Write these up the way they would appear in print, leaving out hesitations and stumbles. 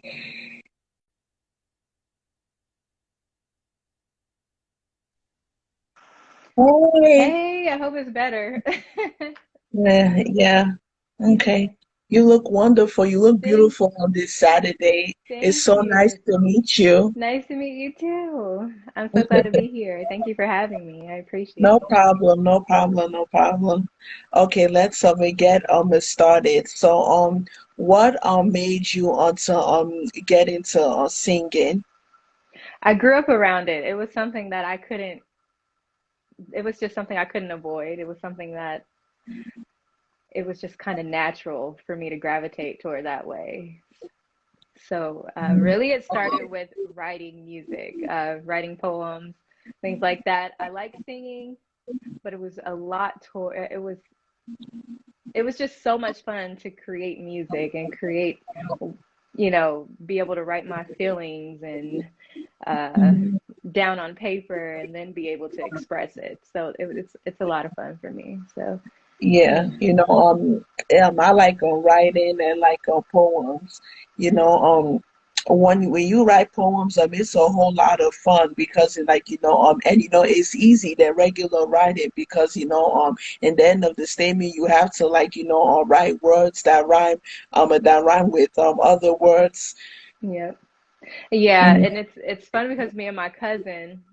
Hey. Hey, I hope it's better. Yeah, yeah. Okay. You look wonderful. You look Thank, beautiful on this Saturday. It's thank so nice you. to meet you. Nice to meet you too. I'm so glad to be here. Thank you for having me. I appreciate No it. problem, no problem, no problem. Okay, let's get it started. So what made you to get into singing? I grew up around it. It was something that I couldn't, it was just something I couldn't avoid. It was something that it was just kind of natural for me to gravitate toward that way. So really, it started with writing music, writing poems, things like that. I like singing, but it was a lot to it was just so much fun to create music and create, be able to write my feelings and uh, Mhm. down on paper and then be able to express it. So it's a lot of fun for me. So Yeah, yeah. I like writing and like poems. You know, when you write poems, it's a whole lot of fun because and it's easy than regular writing because in the end of the statement you have to write words that rhyme with other words. Yeah. Yeah, Mhm. and it's fun because me and my cousin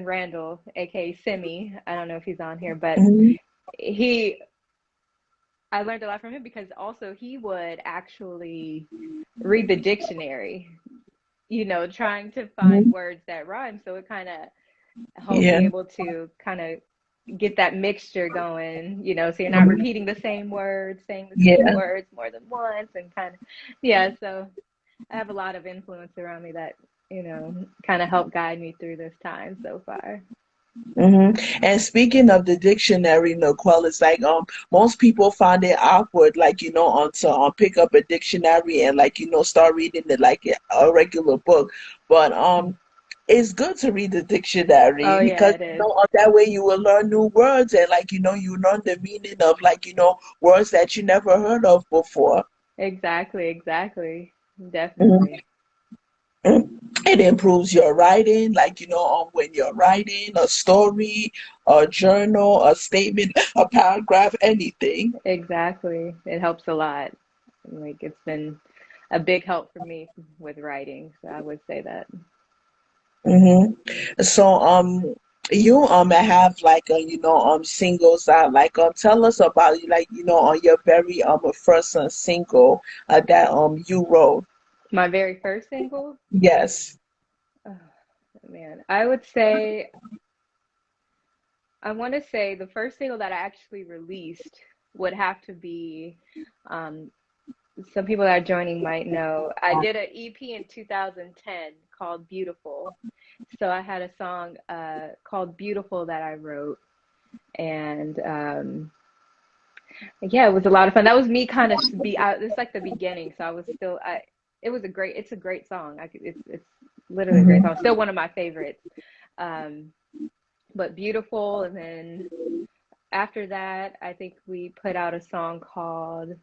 Randall, aka Simi, I don't know if he's on here, but Mhm. he I learned a lot from him because also he would actually read the dictionary, trying to find Mhm. words that rhyme. So it kind of helped Yeah. me able to kind of get that mixture going, so you're not Mhm. repeating the same words, saying the same Yeah. words more than once, and kind of, yeah. So I have a lot of influence around me that, kind of help guide me through this time so far. And speaking of the dictionary, Nicole, it's like most people find it awkward, on to pick up a dictionary and start reading it like a regular book. But it's good to read the Oh dictionary yeah, because it is. that way you will learn new words and you learn the meaning of words that you never heard of before. Exactly, exactly. Mhm. Definitely. It improves your writing, when you're writing a story, a journal, a statement, a paragraph, anything. Exactly. It helps a lot. Like it's been a big help for me with writing, so I would say that. hmm So, you have singles that tell us about on your very first single that you wrote. My very first single, Yes. oh, man, I would say I want to say the first single that I actually released would have to be um, some people that are joining might know. I did an EP in 2010 called Beautiful. So I had a song called Beautiful that I wrote, and yeah, it was a lot of fun. That was me kind of be out. It's like the beginning, so I was still. It's a great song. It's literally a great hmm song. Still one of my favorites. Um, but Beautiful, and then after that, I think we put out a song called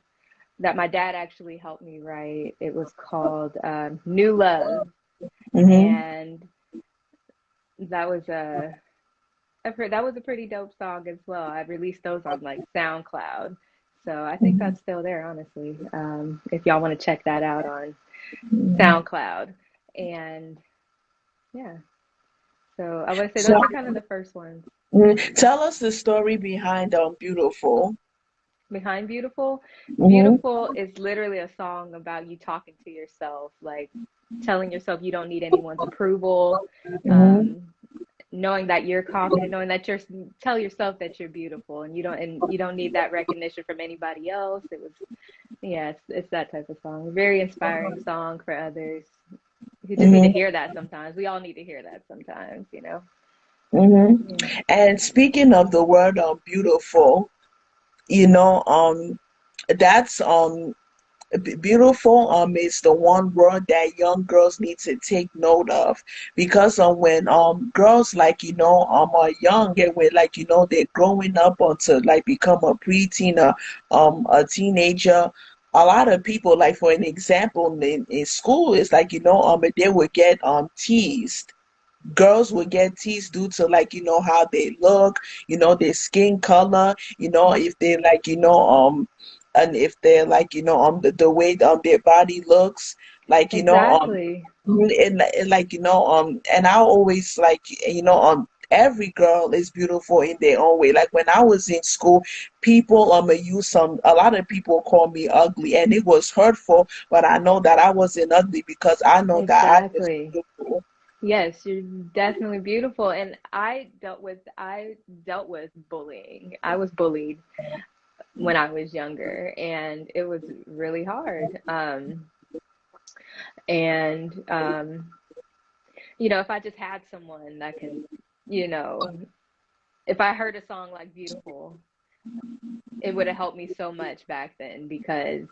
that my dad actually helped me write. It was called New Love, hmm and that was that was a pretty dope song as well. I released those on like SoundCloud, so I think that's still there, honestly. If y'all want to check that out on SoundCloud, and yeah, so I would say So, those are kind of the first ones. tell us the story behind Beautiful. Behind Beautiful, hmm Beautiful is literally a song about you talking to yourself, like telling yourself you don't need anyone's approval, hmm um, knowing that you're confident, knowing that you're tell yourself that you're beautiful and you don't need that recognition from anybody else. It was yeah, it's that type of song. Very inspiring song for others who just need to hmm hear that sometimes. We all need to hear that sometimes, you know. hmm Yeah. And speaking of the word beautiful, you know, that's beautiful is the one word that young girls need to take note of because when girls are young and when they're growing up until become a preteen or a teenager, a lot of people, like for an example, in school, it's like, they would get teased. Girls would get teased due to, like, how they look, their skin color, if they like, and if they're like, the way their body looks, like, Exactly. and like, and I always like, every girl is beautiful in their own way. Like when I was in school, people use a lot of people call me ugly, and it was hurtful, but I know that I wasn't ugly because I know that I was Exactly. beautiful. Yes, you're definitely beautiful. And I dealt with bullying. I was bullied when I was younger, and it was really hard. And if I just had someone that can, you know, if I heard a song like Beautiful, it would have helped me so much back then because,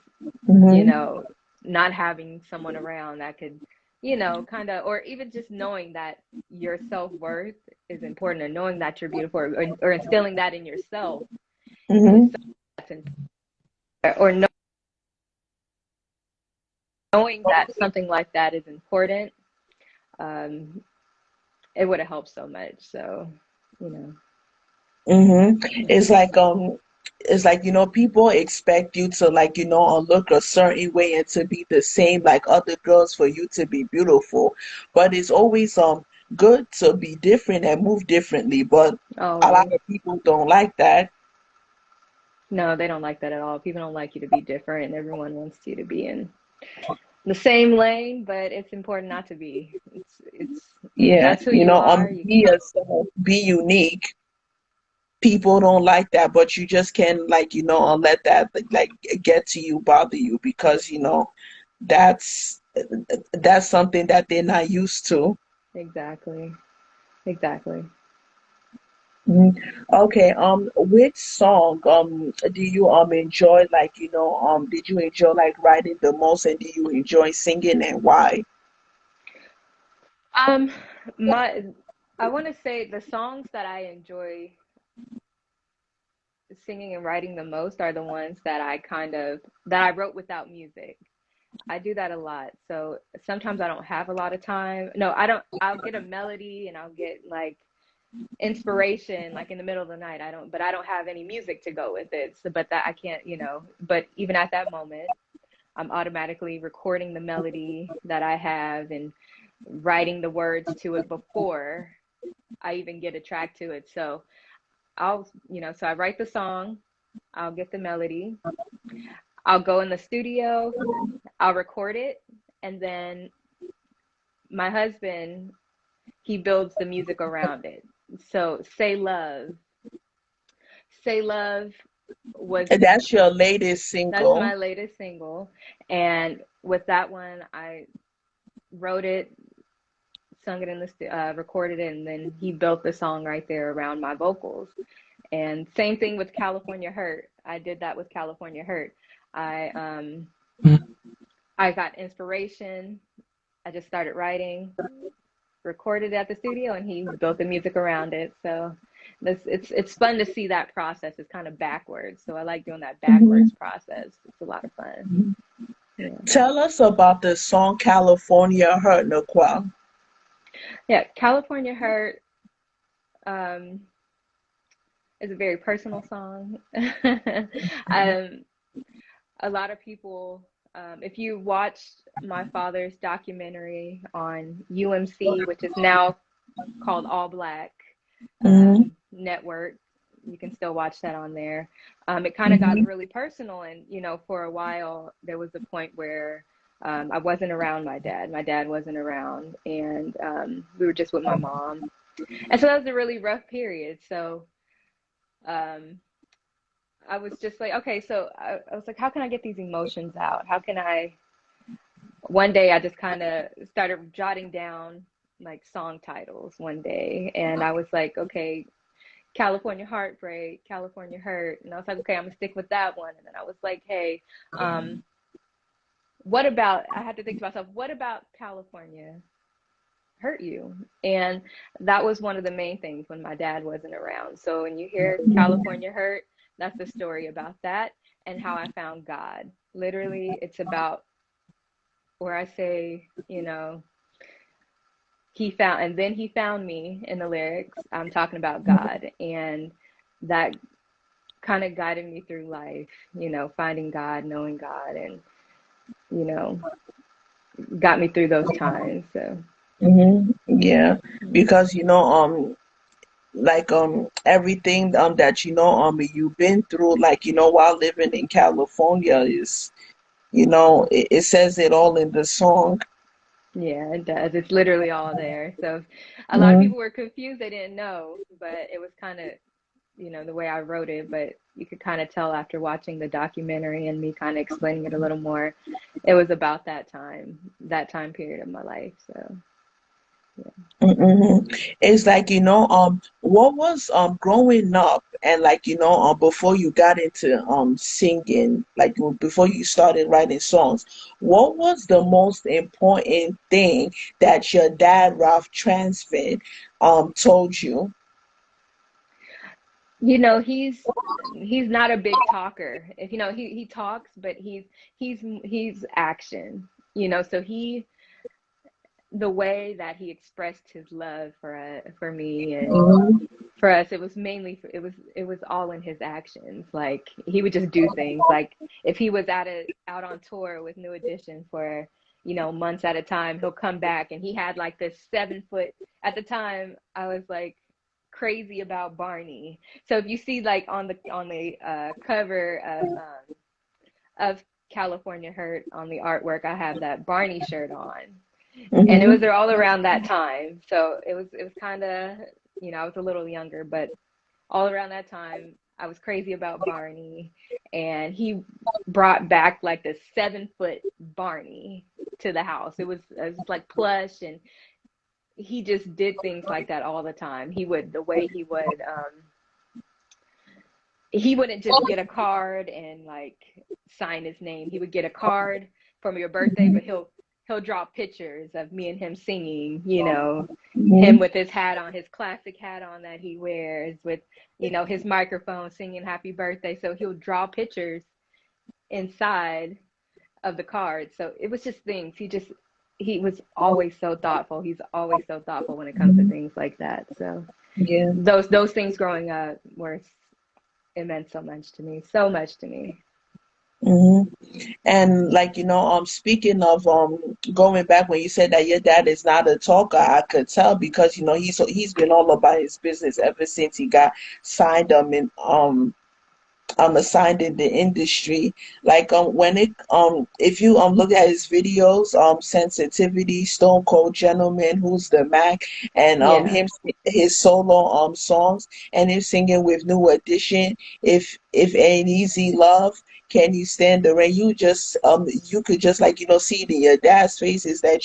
you Hmm. know, not having someone around that could, kind of, or even just knowing that your self-worth is important and knowing that you're beautiful, or instilling that in yourself is Hmm. so that's important. Or knowing that something like that is important, um, it would have helped so much. So, you know, Hmm. yeah. It's like people expect you to, like, look a certain way and to be the same like other girls for you to be beautiful. But it's always good to be different and move differently. But a lot Always. of people don't like that. No, they don't like that at all. People don't like you to be different. Everyone wants you to be in the same lane, but it's important not to be. It's if Yeah, that's who you are, you be can. yourself, be unique. People don't like that, but you just can't, like, let that like get to you, bother you, because that's that's something that they're not used to. Exactly. Exactly. Mhm. Okay, which song do you enjoy, like, did you enjoy like writing the most, and do you enjoy singing, and why? Um, my I want to say the songs that I enjoy singing and writing the most are the ones that I wrote without music. I do that a lot. So sometimes I don't have a lot of time. No, I don't. I'll get a melody and I'll get like inspiration like in the middle of the night. But I don't have any music to go with it. So, but that I can't, but even at that moment, I'm automatically recording the melody that I have and writing the words to it before I even get a track to it. So so I write the song, I'll get the melody, I'll go in the studio, I'll record it, and then my husband, he builds the music around it. So Say Love was And that's your latest that's single. my latest single. And with that one, I wrote it, sung it in recorded it, and then he built the song right there around my vocals. And same thing with California Hurt. I did that with California Hurt. I um I got inspiration. I just started writing, recorded at the studio, and he built the music around it. So it's fun to see that process. It's kind of backwards. So I like doing that Mhm. backwards process. It's a lot of fun. Yeah. Tell us about the song California Hurt, Naquel. Yeah. California Hurt um, is a very personal song. um, a lot of people, if you watched my father's documentary on UMC, which is now called All Black Hmm. Network, you can still watch that on there. It kind of got Hmm. really personal, and for a while there was a point where I wasn't around my dad. My dad wasn't around, and we were just with my mom, and so that was a really rough period. So um, I was just like, okay, so I was like, how can I get these emotions out? How can I? One day I just kind of started jotting down like song titles one day, and I was like, okay, California Heartbreak, California Hurt, and I was like, okay, I'm gonna stick with that one. And then I was like, hey, um, what about? I had to think to myself, what about California hurt you? And that was one of the main things when my dad wasn't around. So when you hear California Hurt, that's a story about that and how I found God. Literally, it's about where I say, he found, and then he found me in the lyrics. I'm talking about God, and that kind of guided me through life, finding God, knowing God, and, you know, got me through those times. So, Yeah, yeah. because like everything that you've been through, like while living in California is, it says it all in the song. Yeah, it does. It's literally all there. So a lot of Mm-hmm. people were confused. They didn't know, but it was kind of, the way I wrote it. But you could kind of tell after watching the documentary and me kind of explaining it a little more, it was about that time period of my life. So, yeah. Mm-hmm. It's like, what was growing up and like, before you got into singing, like before you started writing songs, what was the most important thing that your dad, Ralph Tresvant, told you? He's not a big talker. If he talks, but he's action. So the way that he expressed his love for me and Mm-hmm. for us, it was mainly it was all in his actions. Like he would just do things. Like if he was out on tour with New Edition for months at a time, he'll come back and he had like this 7 foot. At the time, I was like crazy about Barney. So if you see like on the cover of California Hurt on the artwork, I have that Barney shirt on, and it was Mm-hmm. all around that time. So it was kind of, I was a little younger, but all around that time I was crazy about Barney, and he brought back like the 7 foot Barney to the house. It was like plush, and he just did things like that all the time. The way he wouldn't just get a card and like sign his name. He would get a card from your birthday, but he'll draw pictures of me and him singing, him Mm-hmm. with his hat on, his classic hat on that he wears with, his microphone singing happy birthday. So he'll draw pictures inside of the card. So it was just things. He was always so thoughtful. He's always so thoughtful when it comes to Mm-hmm. things like that. So Yeah. those things growing up were it meant so much to me. Mm-hmm. And like, speaking of going back when you said that your dad is not a talker, I could tell because he's been all about his business ever since he got signed in I'm assigned in the industry. Like when it if you look at his videos, sensitivity, Stone Cold Gentleman, Who's the Mac, and Yeah. his solo songs and him singing with New Edition, if ain't easy love. Can you stand the rain? You could just like see it in your dad's faces that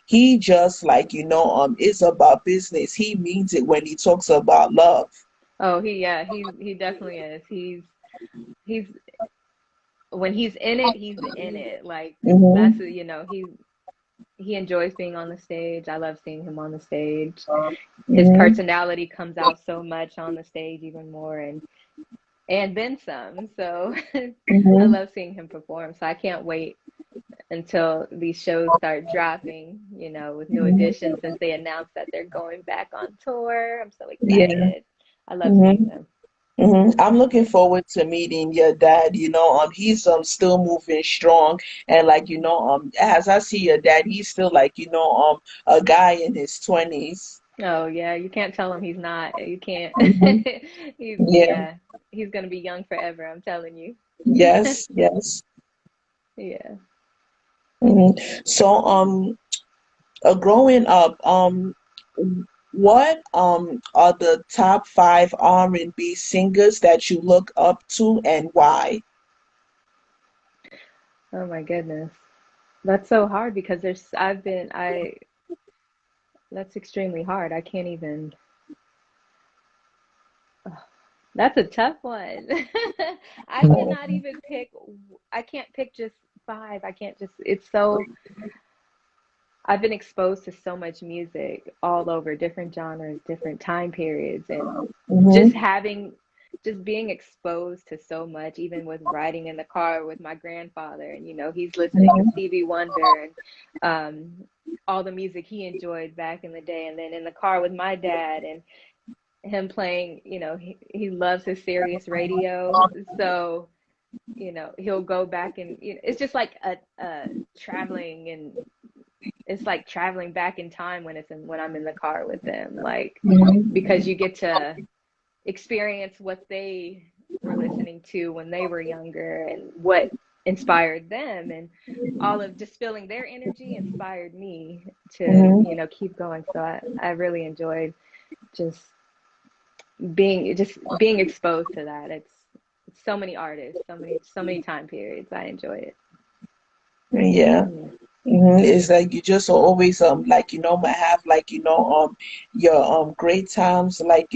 he just like is about business. He means it when he talks about love. Oh, he definitely is. He's when he's in it, he's in it. Like that's Hmm. he enjoys being on the stage. I love seeing him on the stage. His Hmm. personality comes out so much on the stage, even more, and then some. So I Hmm. love seeing him perform. So I can't wait until these shows start dropping, with New Hmm. Edition, since they announced that they're going back on tour. I'm so Yeah. excited. I love Hmm. seeing them. I'm looking forward to meeting your dad. He's still moving strong, and like as I see your dad, he's still like a guy in his 20s. Oh yeah, you can't tell him he's not. You can't. Hmm. Yeah. Yeah, he's gonna be young forever, I'm telling you. Yes. Yes. Yeah. Hmm. So growing up, what are the top five R&B singers that you look up to and why? Oh my goodness. That's so hard because that's extremely hard. I can't even. That's a tough one. I cannot even pick. I can't pick just five. I can't just. It's so. I've been exposed to so much music all over different genres, different time periods, and just Mm-hmm. having just being exposed to so much, even with riding in the car with my grandfather, and he's listening to Mhm. Stevie Wonder and all the music he enjoyed back in the day, and then in the car with my dad and him playing, he loves his Sirius radio, so he'll go back and it's just like a traveling, and it's like traveling back in time when I'm in the car with them, like Mhm. because you get to experience what they were listening to when they were younger and what inspired them, and all of just feeling their energy inspired me to Mhm. keep going. So I really enjoyed just being exposed to that. It's so many artists, so many time periods. I enjoy it. Yeah. Yeah. It's like you just always like might have like your great times like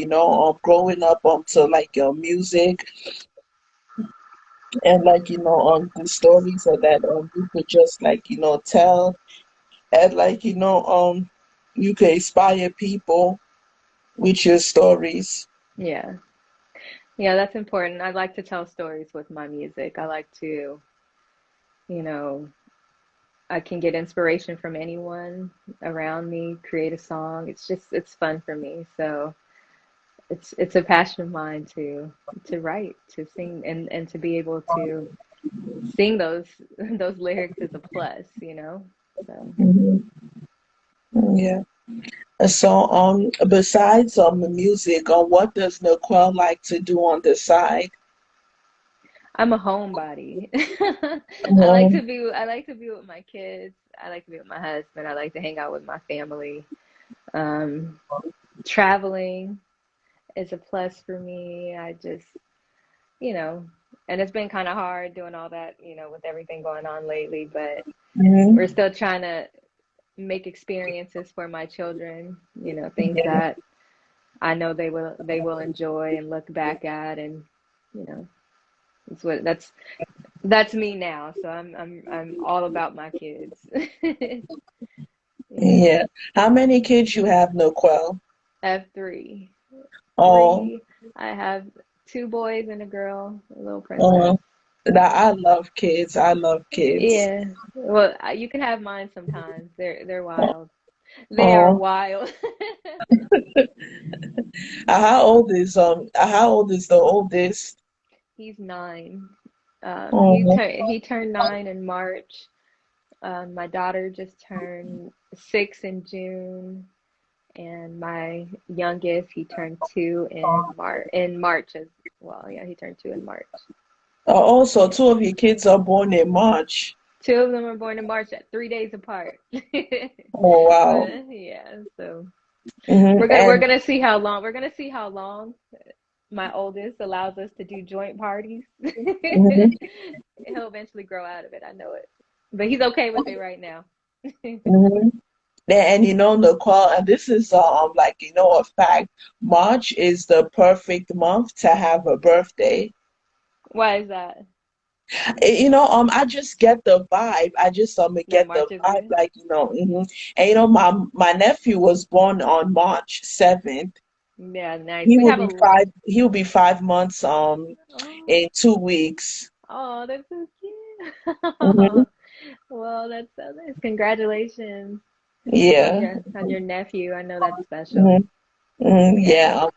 growing up to like your music and like the stories that you could just like tell and like you could inspire people with your stories. Yeah. Yeah, that's important. I like to tell stories with my music. I like to, you know, I can get inspiration from anyone around me, create a song. It's fun for me. So it's a passion of mine to write, to sing, and to be able to sing those those lyrics is a plus. So Hmm. Yeah. So besides the music, what does Nicole like to do on the side? I'm a homebody. Um, I like to be with my kids. I like to be with my husband. I like to hang out with my family. Um, Traveling is a plus for me. I just, you know, and it's been kind of hard doing all that, with everything going on lately, but we're mhm. still trying to make experiences for my children, things Yeah. that I know they will enjoy and look back at, and you know, it's what that's me now. So I'm all about my kids. Yeah. Yeah. How many kids you have, Nicole? I have three. Oh, Three. I have two boys and a girl, a little princess. oh. Now I love kids. I love kids. Yeah. Well, you can have mine sometimes. They're wild. They are Oh. wild. How old is the oldest? He's 9. Oh. He turned 9 in March. My daughter just turned 6 in June, and my youngest, he turned 2 in March as well. Yeah, he turned 2 in March. Also, two of your kids are born in March. Two of them were born in March at 3 days apart. Oh wow. Yeah, so Hmm. we're And gonna see how long my oldest allows us to do joint parties. mhm, He'll eventually grow out of it. I know it, but he's okay with it right now. mhm. And Nicole, and this is like a fact. March is the perfect month to have a birthday. Why is that? I just get the vibe. I just That get the March is vibe, good? like and my nephew was born on March 7th. Yeah, nice. He We will have be a five. He will be 5 months oh, in 2 weeks. oh, that's so cute. Hmm. Well, that's so nice. Congratulations Yeah. on your nephew. I know that's Hmm. special. Hmm. Yeah. Yeah.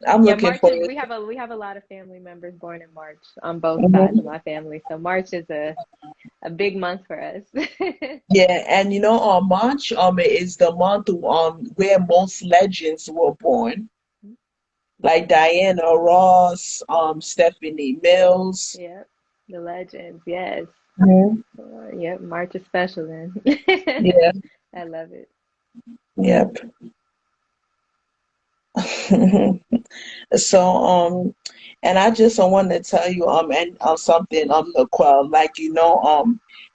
I'm Yeah, looking March is forward. we have a lot of family members born in March on both sides of Hmm. my family. So March is a big month for us. Yeah, and March is the month where most legends were born, like Diana Ross, Stephanie Mills. Yep. The legends, yes. Mhm. Yep, March is special then. Yeah, I love it. yep. So and I just want to tell you and something Laquel, like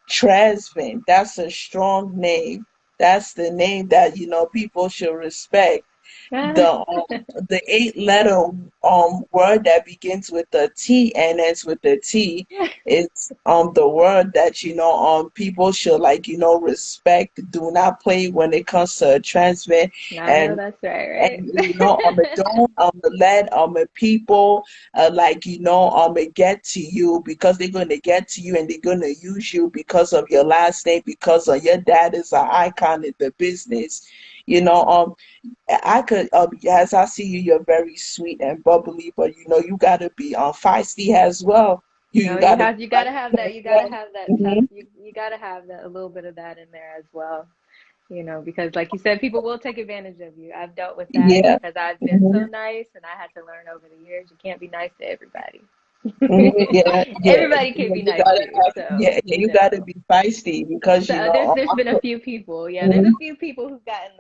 Tresvant, that's a strong name. That's the name that people should respect. The eight letter word that begins with the T and ends with the T is the word that people should respect, do not play when it comes to transfer. I know and that's right, and right? don't let people get to you, because they're going to get to you and they're going to use you because of your last name, because your dad is an icon in the business. you know um I could, as I see you, you're very sweet and bubbly, but you gotta be feisty as well. You No, you gotta be have you gotta have feisty that. as You gotta well. have that tough. Hmm. You gotta have that, a little bit of that in there as well. Because like you said, people will take advantage of you. I've dealt with that Yeah. because I've been Hmm. so nice, and I had to learn over the years you can't be nice to everybody. Hmm. Yeah, yeah. Everybody can be You nice gotta to you, have, so yeah, yeah, you gotta be feisty because So there's been a few people, yeah, there's a mhm, few people who've gotten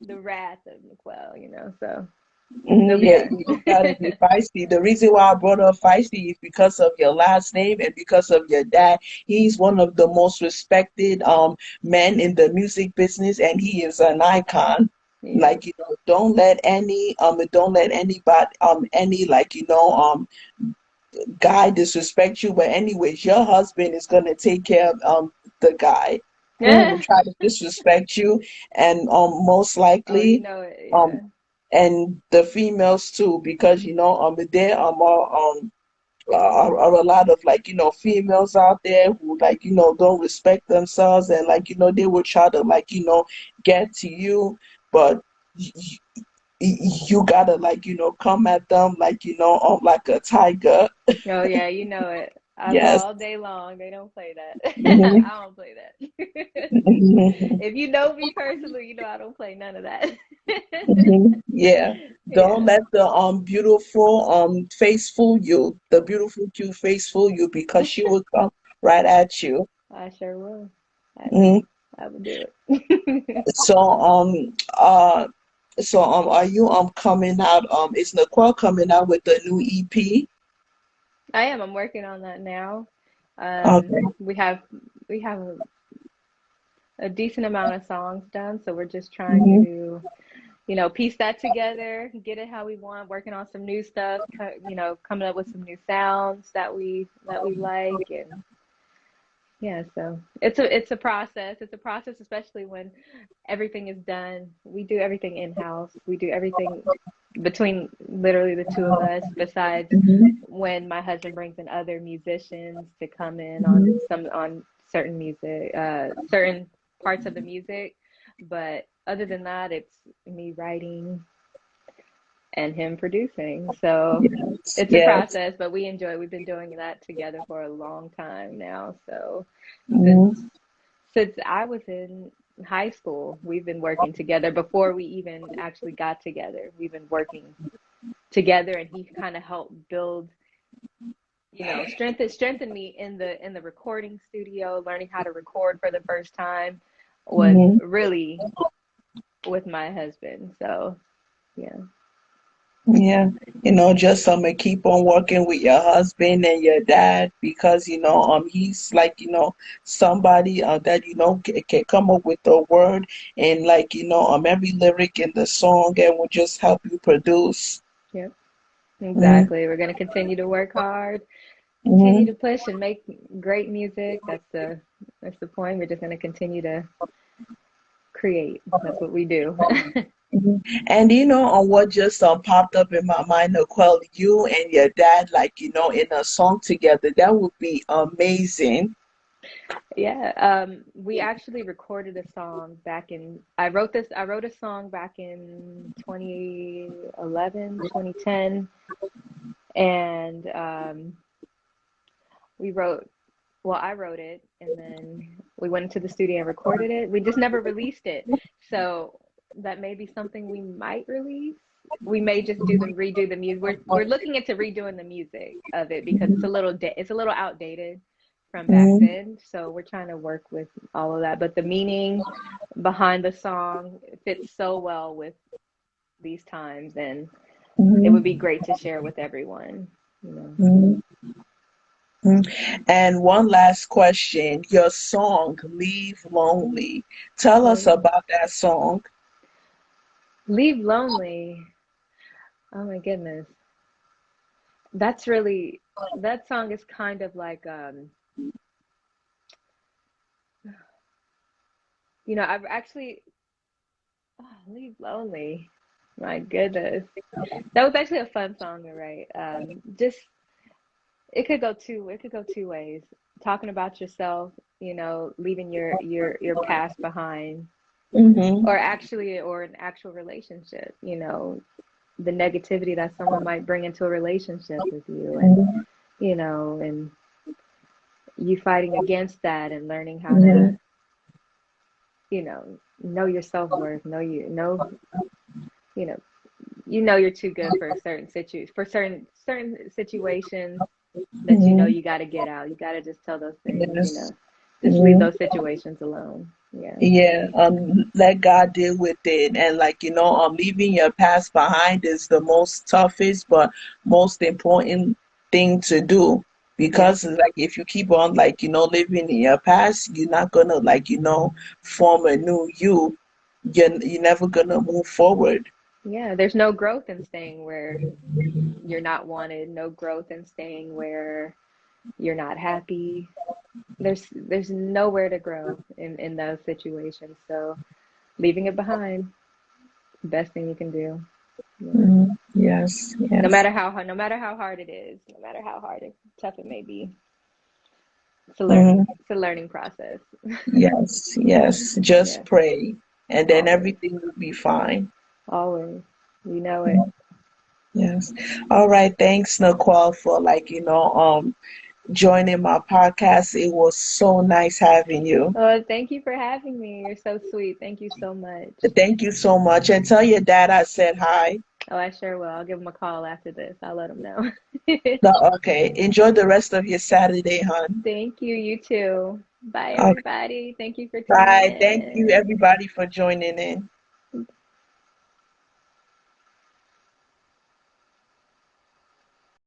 the wrath of McQuell, so they'll mhm, be yeah, done. you gotta be feisty. The reason why I brought up feisty is because of your last name and because of your dad. He's one of the most respected men in the music business, and he is an icon. Yeah. Don't let anybody any guy disrespect you. But anyways, your husband is gonna take care of the guy who will Yeah. try to disrespect you, and most Oh, you likely know it, um yeah. and the females too, because there are a lot of females out there who don't respect themselves, and they will try to get to you, but you gotta come at them like a tiger. Oh yeah, you know it. Yes. All day long. They don't play that. Hmm. I don't play that. Hmm. If you know me personally, you know I don't play none of that. Hmm. Yeah. Don't Yeah. let the beautiful face fool you. The beautiful cute face fool you, because she will come right at you. I sure will. I Mhm. I would do it. So are you coming out, is Nicole coming out with the new EP? I am. I'm working on that now. Okay. We have a decent amount of songs done, so we're just trying Hmm. to, piece that together, get it how we want, working on some new stuff, coming up with some new sounds that we like, and yeah, so it's a process. It's a process, especially when everything is done. We do everything in-house. We do everything between literally the two of us, besides Hmm. when my husband brings in other musicians to come in on Hmm. certain music, certain parts of the music. But other than that, it's me writing and him producing. So Yes. it's a Yes. process, but we enjoy it. We've been doing that together for a long time now. So since Hmm. since I was in high school, we've been working together before we even actually got together. We've been working together, and he kind of helped build, strengthen me in the recording studio. Learning how to record for the first time was Hmm. really with my husband. So yeah. Yeah, just keep on working with your husband and your dad, because he's somebody that can come up with a word, and every lyric in the song, and will just help you produce. Yep. Hmm. Exactly. We're going to continue to work hard, continue Hmm. to push and make great music. That's the point. We're just going to continue to create. That's what we do. Hmm. And on what just popped up in my mind, Nicole, you and your dad, in a song together, that would be amazing. Yeah, we actually recorded a song back in, I wrote a song back in 2011, 2010, and we wrote, well, I wrote it, and then we went into the studio and recorded it. We just never released it. So that may be something we might release. We may just redo the music. We're looking into redoing the music of it because it's a little outdated from back Hmm. then. So we're trying to work with all of that. But the meaning behind the song fits so well with these times, and it would be Hmm. great to share with everyone, you know. Hmm. And one last question. Your song, Leave Lonely. Tell Oh us yeah. about that song. Leave lonely. Oh my goodness. That's really that song is kind of like I've actually Leave Lonely. My goodness. That was actually a fun song to write. Just it could go two ways. Talking about yourself, leaving your past behind, Mm-hmm. or an actual relationship, the negativity that someone might bring into a relationship with you, and you fighting against that and learning how Mm-hmm. to, know your self-worth, you know, you're too good for certain situations that Mm-hmm. you got to get out. You got to just tell those things, Yes. just leave those situations alone. Yeah. Yeah, let God deal with it. And like, leaving your past behind is the most toughest but most important thing to do. Yep. Because like if you keep on like, living in your past, you're not gonna like, form a new you. You're never gonna move forward. Yeah, there's no growth in staying where you're not wanted, no growth in staying where you're not happy. There's nowhere to grow in those situations. So leaving it behind, best thing you can do. Yeah. Yes, yes. No matter how hard it is, no matter how hard and tough it may be, Mhm. it's a learning process. Yes, yes. Just Yeah, pray and then always, everything will be fine. always. You know it. Yes. All right. Thanks, Nicole, for like, joining my podcast. It was so nice having you. Well, thank you for having me. You're so sweet. Thank you so much. Thank you so much. And tell your dad I said hi. Oh, I sure will. I'll give him a call after this. I'll let him know. No, okay. Enjoy the rest of your Saturday, hon. Thank you. You too. Bye, Okay. everybody. Thank you for tuning Bye. Thank you, in. everybody, for joining in.